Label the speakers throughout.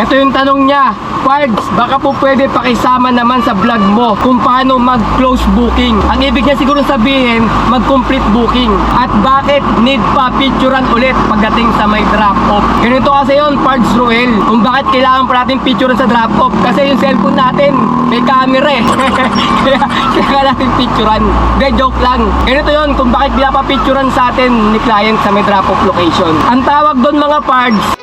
Speaker 1: Ito yung tanong niya, Pards, baka po pwede pakisama naman sa vlog mo kung paano mag-close booking. Ang ibig niya siguro sabihin, mag-complete booking. At bakit need pa picturean ulit pagdating sa may drop-off. Ganito kasi yun, Pards Ruel, kung bakit kailangan pa natin picturean sa drop-off. Kasi yung cellphone natin, may camera eh. kaya natin picturean. Hindi, joke lang. Ganito yun, kung bakit pinapapicturean sa atin ni client sa may drop-off location. Ang tawag doon mga Pards,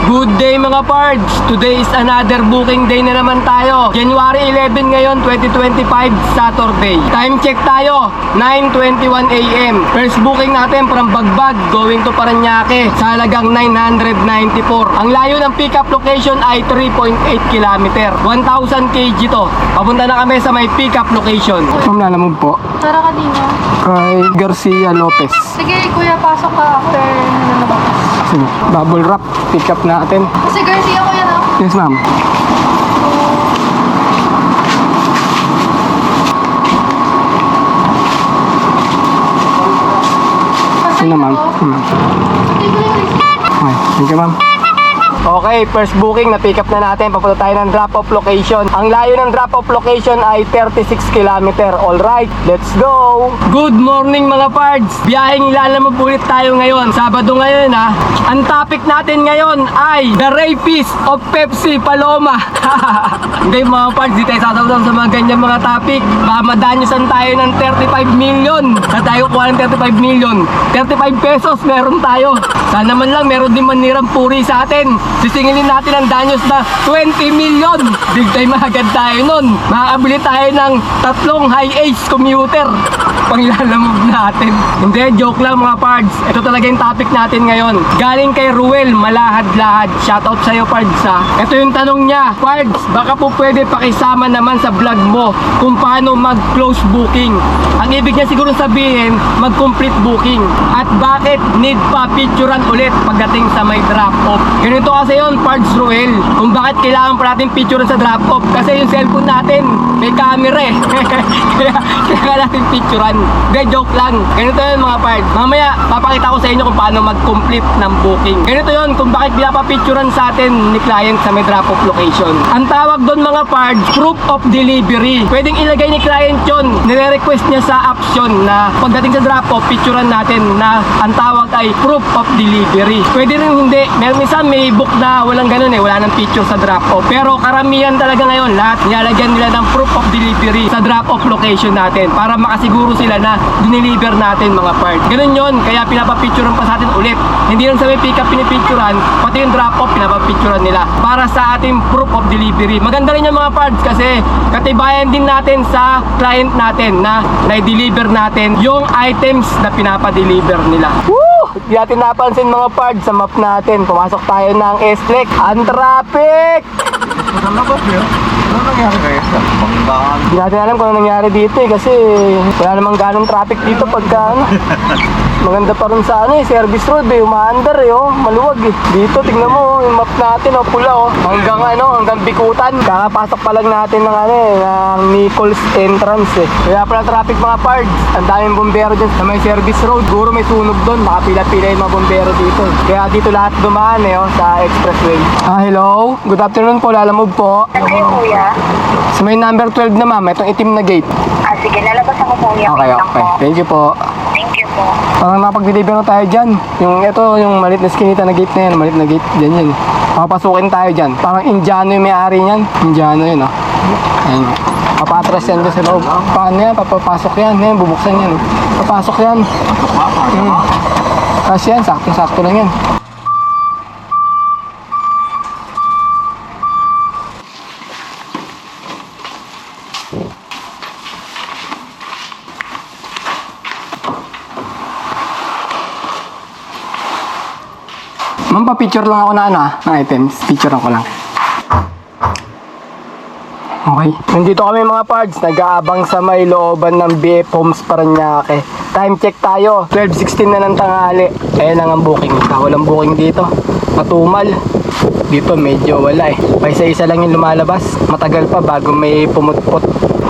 Speaker 1: good day mga Pards! Today is another booking day na naman tayo. January 11 ngayon, 2025, Saturday. Time check tayo, 9:21 AM. First booking natin from Bagbag going to Parañaque sa halagang 994. Ang layo ng pick-up location ay 3.8 km. 1,000 kg to. Papunta na kami sa may pick-up location. Ma'am, lalamog po.
Speaker 2: Tara ka din ha.
Speaker 1: Kay Garcia Lopez.
Speaker 2: Sige kuya, pasok ka after nalabas.
Speaker 1: Sige, bubble wrap, pick-up natin.
Speaker 2: Kasi Garcia kuya na.
Speaker 1: Yes, ma'am. Sino, ma'am? Okay, thank you, ma'am. Okay, first booking, na-pick up na natin. Papunta tayo ng drop-off location. Ang layo ng drop-off location ay 36 km. Alright, let's go! Good morning mga Pards! Biyaheng ilalamog ulit tayo ngayon. Sabado ngayon ha. Ang topic natin ngayon ay The Rapist of Pepsi Paloma. Hindi mga Pards, di tayo sasawasan sa mga ganyan mga topic. Baka madanyusan tayo ng 35 million. Sa tayo kuha ng 35 million. 35 pesos meron tayo. Sana man lang meron din manirang puri sa atin. Sisingilin natin ang danyos na 20 million. Big time agad tayo nun. Makakabili tayo ng 3 high-age commuter. Pangilalamog natin. Hindi, joke lang mga Pards. Ito talaga yung topic natin ngayon. Galing kay Ruel, Malahad-Lahad. Shoutout sa'yo Pards ha. Ito yung tanong niya, Pards, baka po pwede pakisama naman sa vlog mo kung paano mag-close booking. Ang ibig niya siguro sabihin, mag-complete booking. At bakit need pa picturean ulit pagdating sa may drop-off. Ganito kasi yun, Pards Ruel, kung bakit kailangan pa natin picturean sa drop-off. Kasi yung cellphone natin, may camera eh. kaya natin picturean. Hindi, joke lang. Ganito yun mga Pards. Mamaya, papakita ko sa inyo kung paano mag-complete ng booking. Ganito yun, kung bakit pinapapicturean sa atin ni client sa may drop-off location. Ang tawag doon mga Pards, proof of delivery. Pwedeng ilagay ni client yun. Nire-request niya sa option na pagdating sa drop-off, picturean natin na ang tawag ay proof of delivery. Pwede rin hindi. Minsan may book na walang ganun eh. Wala nang picture sa drop-off. Pero karamihan talaga ngayon, lahat nilalagyan nila ng proof of delivery sa drop-off location natin para makasiguro sila na dineliver natin mga Pards. Ganun yun, kaya pinapapicturean pa sa atin ulit. Hindi lang sa may pick-up pinipicturean, pati yung drop-off pinapapicturean nila para sa ating proof of delivery. Maganda rin yung mga Pards kasi katibayan din natin sa client natin na na-deliver natin yung items na pinapa-deliver nila. Woo! Di natin napansin mga Pards sa map natin. Pumasok tayo ng S-Lec. Ang traffic!
Speaker 3: Ano nangyari kayo sa Bangbangan?
Speaker 1: Hindi natin alam kung ano nangyari dito eh kasi wala namang ganong traffic dito pagka ano. Maganda pa rin sa ano eh, service road eh, umaandar eh oh, maluwag eh. Dito tingnan mo yung map natin oh, pula oh. Hanggang Bikutan. Kakapasok pa lang natin ng ano eh, ng Nichols entrance eh. Kaya pala traffic mga Pards. Ang daming bombero dyan sa may service road. Siguro may sunog doon, nakapila-pila yung mga bombero dito. Kaya dito lahat dumaan eh oh, sa expressway. Hello? Good afternoon po, lalamog po.
Speaker 4: Ano yung kuya?
Speaker 1: Sa may number 12 na ma'am, itong itim na gate.
Speaker 4: Sige, lalabas ako kuya.
Speaker 1: Okay, okay. Thank you po.
Speaker 4: Thank you po.
Speaker 1: Parang napag-deliver na tayo dyan. Yung malit na skinita na gate na yan. Malit na gate. Dyan yun. Papasukin tayo dyan. Parang Indiano yung may-ari niyan. Indiano yun oh. Ayan. Papatras yan dyan sa loob. Paano yan? Papapasok yan. Yan, bubuksan yan. Papasok yan. Kasi yan, sakto lang yan. Ma'am, pa-picture lang ako na ano ng items. Picturean ko lang. Okay. Nandito kami mga Pards. Nag-aabang sa may looban ng BF Homes Parañaque. Time check tayo. 12:16 na ng tanghali. Ayan lang ang booking. Walang booking dito. Matumal. Dito medyo wala eh. Paisa-isa lang yung lumalabas. Matagal pa bago may pumutpot.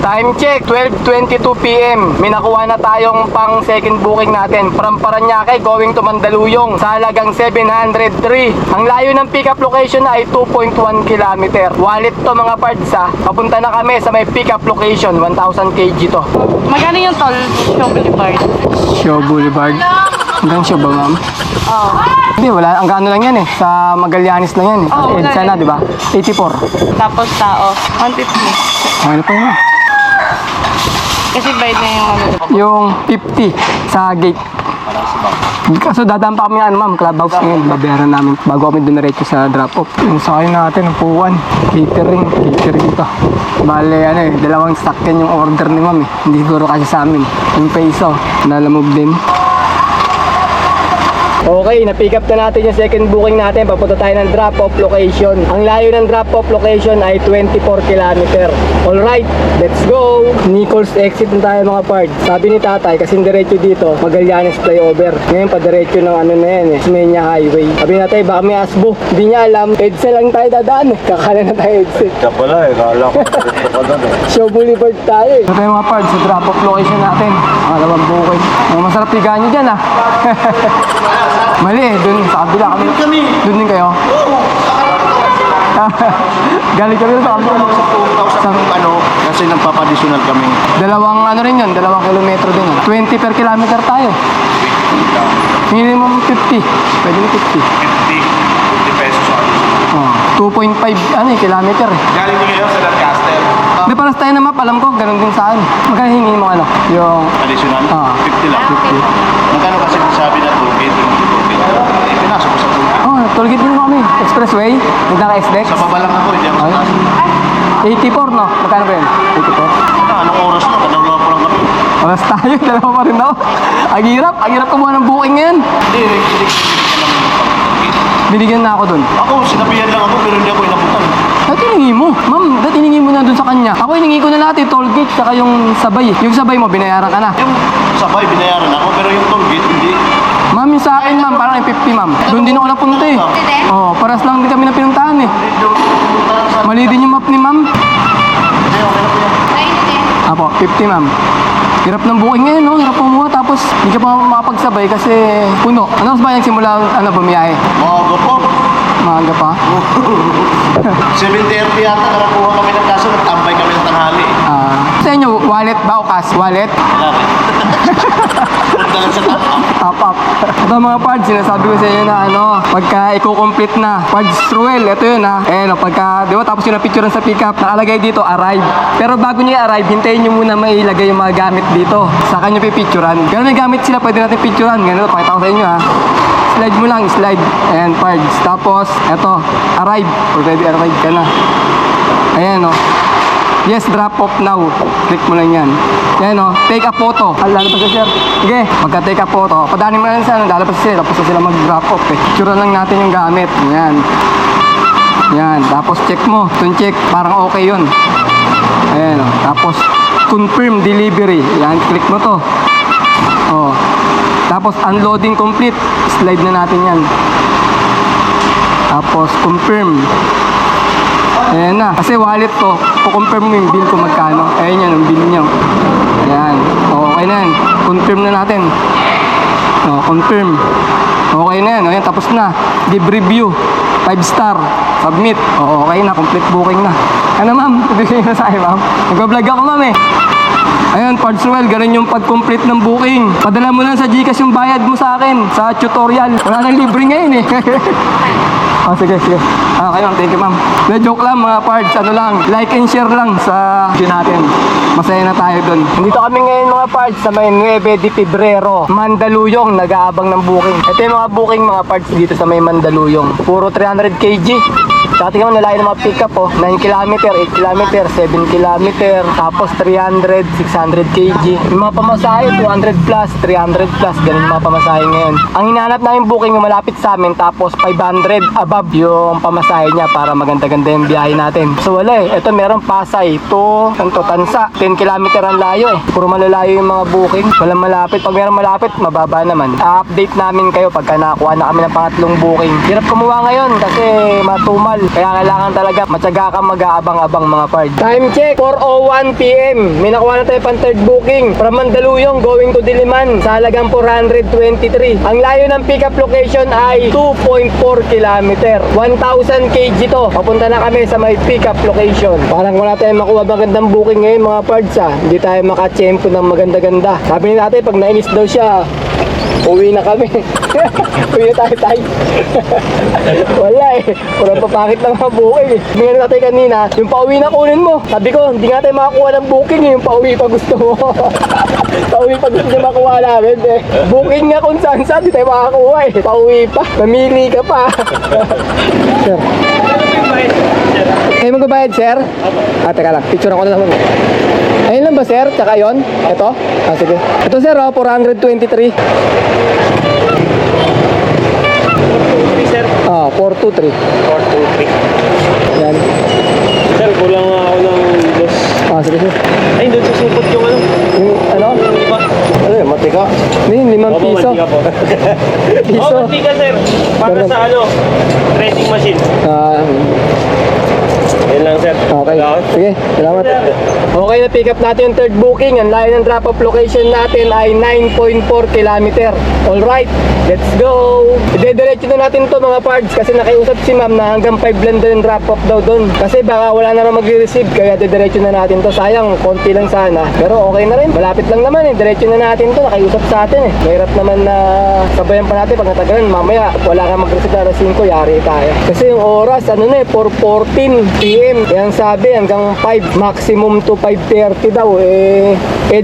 Speaker 1: Time check, 12:22 PM. May nakuha na tayong pang second booking natin. From Paranaque going to Mandaluyong sa halagang 703. Ang layo ng pick-up location na ay 2.1 km. Wallet to mga parts ha. Papunta na kami sa may pick-up location. 1,000 kg to.
Speaker 2: Magkano yung toll? Show Boulevard.
Speaker 1: Show Boulevard. Hanggang show ba, ma'am?
Speaker 2: Oo.
Speaker 1: Hindi, wala. Ang gaano lang yan eh. Sa Magallanes lang yan eh.
Speaker 2: Oo,
Speaker 1: Sa EDSA na,
Speaker 2: okay.
Speaker 1: di ba? 84.
Speaker 2: Tapos tao, 150.
Speaker 1: Ano pa yun?
Speaker 2: Kasi bayad na yung ano.
Speaker 1: Yung 50 sa gate. Kaso dadaan pa kami ma'am, clubhouse ngayon. Babayaran namin bago kami dumiretso sa drop-off. Yung sakayin natin, upuan. Catering to. Bale, dalawang sakyan yung order ni ma'am eh. Hindi siguro kasi sa amin. Yung peso, nalamove din. Okay, na-pick up na natin yung second booking natin. Papunta tayo ng drop-off location. Ang layo ng drop-off location ay 24 km. Alright, let's go! Nichols exit na tayo mga parts. Sabi ni tatay, kasi diretso dito, Magallanes flyover. Ngayon pa diretso ng ano na yan eh, Smenia Highway. Sabi ni tatay, baka may asbo. Hindi niya alam, EDSA lang tayo dadaan eh. Kakala na tayo EDSA.
Speaker 3: Siya pala eh, kala ko dito ka doon eh.
Speaker 1: Show Boulevard tayo eh. Ito tayo mga parts, sa drop-off location natin. Pangalawang booking. Masarap tigaan nyo dyan ah. Mali eh, dun sa kabila kami. Dun din kayo? Galing kami dun sa kabila.
Speaker 3: Sa kasi nagpapadditional kami.
Speaker 1: Dalawang ano rin yun, 2 kilometro din yun. 20 per kilometer tayo. Minimum 50. Pwede na 50.
Speaker 3: 50 pesos sa akin.
Speaker 1: Oh, 2.5 kilometer eh.
Speaker 3: Galing nyo ngayon sa Lancaster.
Speaker 1: Hindi, paras tayo na map, alam ko, ganun din sa akin. Magkano hingin mo yung
Speaker 3: Additional?
Speaker 1: Ah.
Speaker 3: 50 lang.
Speaker 1: 50.
Speaker 3: Magkano kasi sabi na toolgate? Pinasok ko sa toolgate.
Speaker 1: Oh, tollgate din kami. Expressway, nagdaka-SDEX.
Speaker 3: Sa baba lang ako, hindi ako sa taas.
Speaker 1: 84 no? Magkano ba yun? 84?
Speaker 3: Anong oras na? Dalawa pa lang kami.
Speaker 1: Oras tayo, dalawa pa rin ako. Ang hirap kumuha ng booking ngayon.
Speaker 3: Hindi,
Speaker 1: Binigyan na ako dun.
Speaker 3: ako, sinabihan lang ako pero hindi ako inabutan.
Speaker 1: Dati hiningi mo. Ma'am, dati hiningi mo na dun sa kanya. Ako hiningi ko na lahat eh, toll gate, saka yung sabay. Yung sabay mo, binayaran ka na.
Speaker 3: Yung sabay, binayaran ako pero yung toolgate, hindi.
Speaker 1: Ma'am, yung sa akin ma'am, parang yung 50 ma'am. Doon din ako napunta eh. Oh, paras lang din kami na pinuntahan eh. Mali din yung map ni ma'am. Apo, 50 ma'am. Hirap ng booking ngayon, no? Hirap kumuha, tapos hindi ka pa makapagsabay kasi puno. Ano mas ba nagsimula, bumiyahe?
Speaker 3: Maaga po.
Speaker 1: Maaga pa?
Speaker 3: 7:30 yata nakakuha kami ng kaso, nagtambay kami ng tanghali.
Speaker 1: Sa inyo, wallet ba o cash? Wallet?
Speaker 3: Wala rin. Punta lang sa top-up.
Speaker 1: Top up. Ito mga parts, sinasabi ko sa inyo na pagka i-complete na. Parts Truel, ito yun ha. Pagka, di ba, tapos yung na-picturean sa pickup, nakalagay dito, arrive. Pero bago nyo i-arrive, hintayin nyo muna may ilagay yung mga gamit dito. Saka nyo pipicturean. Ganun may gamit sila, pwede natin picturean. Ganun, pakita ko sa inyo ha. Slide mo lang, slide. Ayan, parts. Tapos, eto, arrive. Already arrive ka na. Ayan Yes, drop off now. Click mo lang yan. Yan take a photo. Lalabas ka sir. Sige, magka-take a photo. Padanin mo lang sa lalabas sila. Tapos sila mag-drop off eh. Picture lang natin yung gamit. Yan. Yan. Tapos check mo. Itong check. Parang okay yun. Ayan Tapos, confirm delivery. Yan, click mo to. Tapos, unloading complete. Slide na natin yan. Tapos, confirm. Ayan na. Kasi wallet to. Kukonfirm mo yung bill kung magkano. Ayan yan, yung bill nyo. Ayan. Okay na yan. Confirm na natin. Confirm. Okay na yan. Ayan, tapos na. Give review. 5 star. Submit. Okay na. Complete booking na. Ano ma'am? Ibigay na sa akin ma'am. Nag-vlog ako ma'am eh. Ayun, Partswell, ganun yung pag-complete ng booking. Padala mo lang sa Gcash yung bayad mo sa akin. Sa tutorial. Wala nang libre ngayon eh. Sige. Okay ma'am, thank you ma'am. Joke lang mga parts, like and share lang sa video natin. Masaya na tayo dun. Dito kami ngayon mga parts sa may 9 de Febrero, Mandaluyong, nag-aabang ng booking. Ito yung mga booking mga parts dito sa may Mandaluyong. Puro 300 kg. Tsaka tingnan mo, nalayo ng mga pick-up 9 km, 8 km, 7 km, tapos 300, 600 kg. Yung mga pamasahe, 200 plus, 300 plus, ganun yung mga pamasahe ngayon. Ang hinahanap namin booking yung malapit sa amin, tapos 500 above yung pamasahe niya para maganda-ganda yung biyahe natin. So wala eh, ito meron Pasay to Tansa, 10 km ang layo eh. Puro malalayo yung mga booking, walang malapit. Pag meron malapit, mababa naman. I-update namin kayo pagka nakakuha na kami ng pangatlong booking. Hirap kumuha ngayon kasi matumal. Kaya kailangan talaga matyaga kang mag-aabang-abang mga parts. Time check, 4:01 PM. May nakuha na tayo pang third booking. From Mandaluyong going to Diliman sa halagang 423. Ang layo ng pickup location ay 2.4 kilometer. 1,000 kg to. Papunta na kami sa may pickup location. Parang wala tayong makuha magandang booking ngayon mga parts ha. Hindi tayo makachempo ng maganda-ganda. Sabi ni natin pag nainis daw siya, uwi na kami. Uwi na tayo. Wala eh. Parang papakit lang mga booking eh. Hindi nga natin kanina, yung pauwi na kunin mo. Sabi ko, hindi nga tayo makakuha ng booking eh. Yung pauwi pa gusto mo. Pauwi pa gusto niya makuha namin eh. Booking nga kung saan saan, hindi tayo makakuha eh. Pauwi pa. Mamili ka pa. Sir. Ay, magbabayad, sir? Teka lang. Picture ako na naman. Ayun lang ba, sir? Tsaka yun? Ito? Sige. Ito, sir, 423. 423.
Speaker 3: 423.
Speaker 1: Yan.
Speaker 3: Sir, kulang ako ng dos.
Speaker 1: Sige, sir.
Speaker 3: Ay, doon susupot yung ano.
Speaker 1: Yung, ano?
Speaker 3: Yung iba. Ano yun, matika?
Speaker 1: Hindi, 5 piso.
Speaker 3: Matika po.
Speaker 1: Piso.
Speaker 3: Matika, sir. Para
Speaker 1: Pero-
Speaker 3: sa ano, trading machine. Yan lang, sir.
Speaker 1: Okay.
Speaker 3: Salamat.
Speaker 1: Sige, salamat. Okay, na-pick up natin yung third booking. Ang layo ng drop-off location natin ay 9.4 kilometer. Alright, let's go! Idediretso na natin to mga parts kasi nakiusap si ma'am na hanggang 5 lang daw yung drop-off daw doon. Kasi baka wala na naman magre-receive kaya didiretso na natin to. Sayang, konti lang sana. Pero okay na rin, malapit lang naman eh. Diretso na natin to, nakiusap sa atin eh. Mahirap naman na sabayan pa natin pag natagalan. Mamaya, wala kang mag-receive na 5, yari tayo. Kasi yung oras, ano na eh, 4:14 PM. Yan sabi, hanggang 5, maximum to 5:30 daw eh.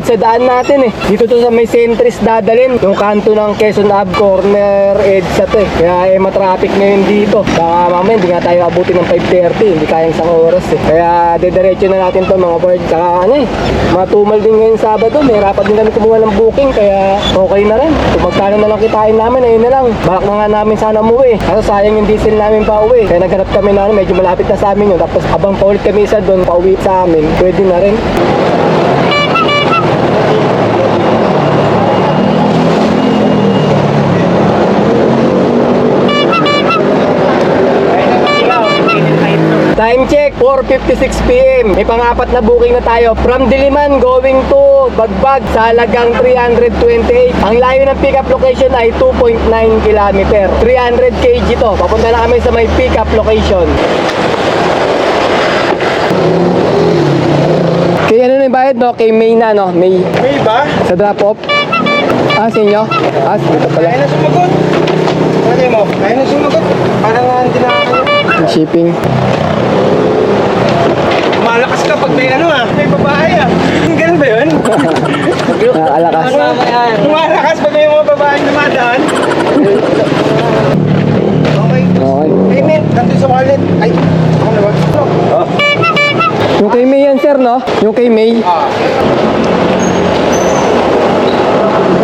Speaker 1: Sa daan natin eh. Dito to sa may Centris dadalhin. Yung kanto ng Quezon Ave corner EDSA to eh. Kaya matraffic ngayon dito. Baka mamaya hindi nga tayo abutin ng 5:30. Hindi kayang isang oras eh. Kaya didiretso na natin to mga board. Saka ano eh, matumal din ngayon Sabado. May rapat din kami kumuha ng booking. Kaya okay na rin. Kung magkano na lang kitain namin, ayun na lang. Balak na nga namin sana umuwi. Kaso sayang yung diesel namin pa uwi. Kaya naghanap kami na medyo malapit na sa amin yun. Tapos abang paulit kami isa doon, pauwi sa amin. Pwede na rin. Time check, 4:56 PM. May pang-apat na booking na tayo. From Diliman going to Bagbag sa halagang 328. Ang layo ng pickup location ay 2.9 kilometer. 300 kg to. Papunta na kami sa may pickup location. Kay ano na yung bayad no? Kay May na no? May
Speaker 3: ba?
Speaker 1: sa drop-off. Sa inyo? Dito pala.
Speaker 3: Kaya na sumagot. Ano mo? Kaya na sumagot. Parang hindi na
Speaker 1: Yung shipping.
Speaker 3: malakas ka pag may ano may babae Ganun ba yun?
Speaker 1: Nakakalakas.
Speaker 3: Lumalakas pag may mga babaeng dumadaan. Okay.
Speaker 1: Okay.
Speaker 3: Payment, nandun sa wallet. Ay, ako na ba?
Speaker 1: Yung kay May yan sir no? Yung kay May.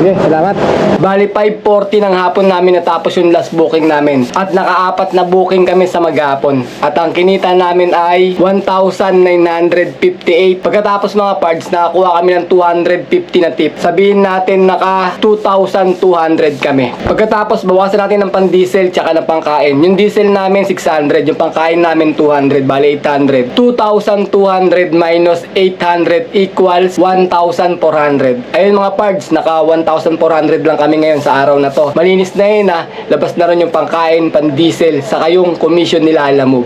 Speaker 1: Sige, salamat. Bali, 5:40 ng hapon namin natapos yung last booking namin. At naka-4 na booking kami sa maghapon. At ang kinita namin ay 1,958. Pagkatapos mga parts, nakakuha kami ng 250 na tip. Sabihin natin naka 2,200 kami. Pagkatapos, bawasan natin ng pang-diesel tsaka ng pangkain. Yung diesel namin 600, yung pangkain namin 200, bali 800. 2,200 minus 800 equals 1,400. Ayun mga parts, naka 1,400 lang kami ngayon sa araw na to. Malinis na yun labas na rin yung pangkain, pan-diesel, saka yung commission nila alam mo.